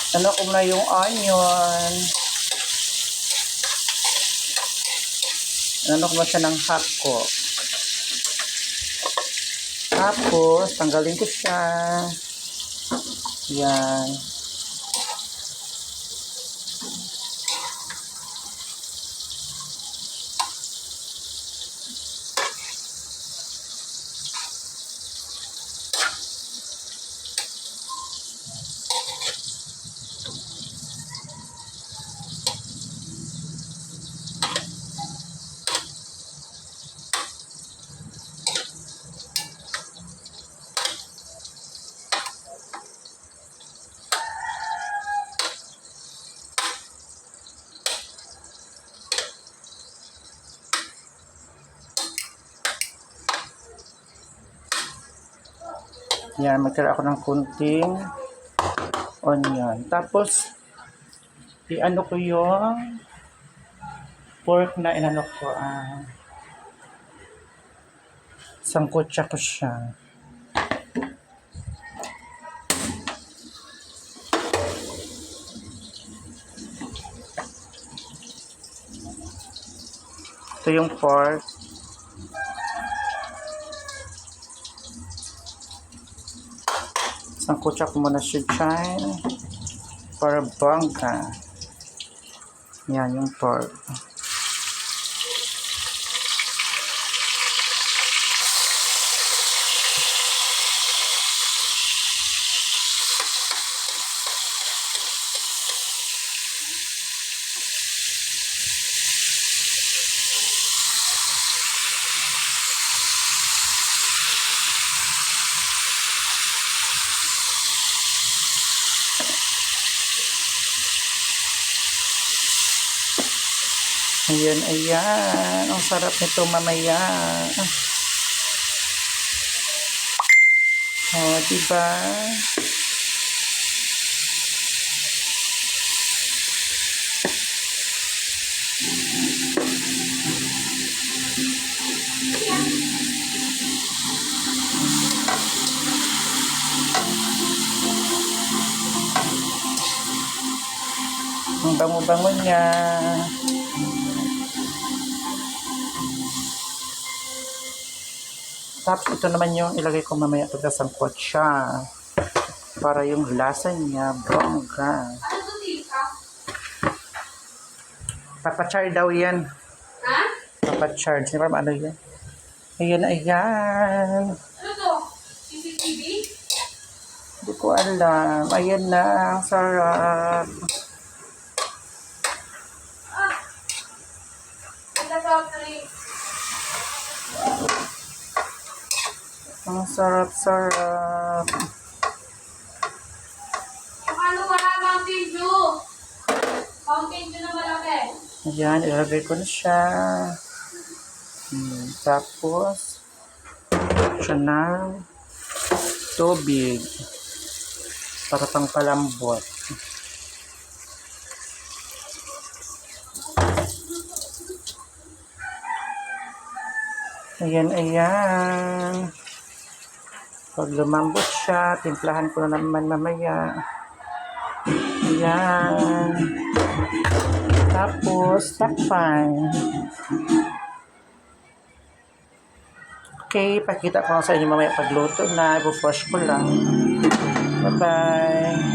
Ano ko na yung onion. Ano ko na siya ng hako. Tapos, tanggalin ko siya. Yan. Yan, magtira ako ng kunting onion. Tapos, i-ano ko yung pork na inano ko. Sangkutsa ko siya. Ito yung pork. Sangkutsa ko muna siya dyan. Para bangka. Yan yung pork. Ayan, ayan. Ang sarap nito mamaya. Oh, diba? Ang bango-bango niya. Tapos ito naman yung ilagay ko mamaya ito sa sangkutsa. Para yung lasa niya bongga. Papachar daw yan. Ha? Papachar. Sino ba ano yan? Ayan, ayan. Ano to? CCTV? Hindi ko alam. Ayan na. Ang sarap. Ang sarap-sarap. Yung ano wala Mountain Dew. Mountain Dew na malaki. Ayan, ilagay ko na siya. Tapos, siya ng tubig. Para pang palambot. Ayan, ayan. Pag lumambot siya, timplahan ko na naman mamaya. Ayan. Tapos, takpan. Okay, pakita ko sa inyo mamaya pagluto na. Ipo-flush ko lang. Bye-bye.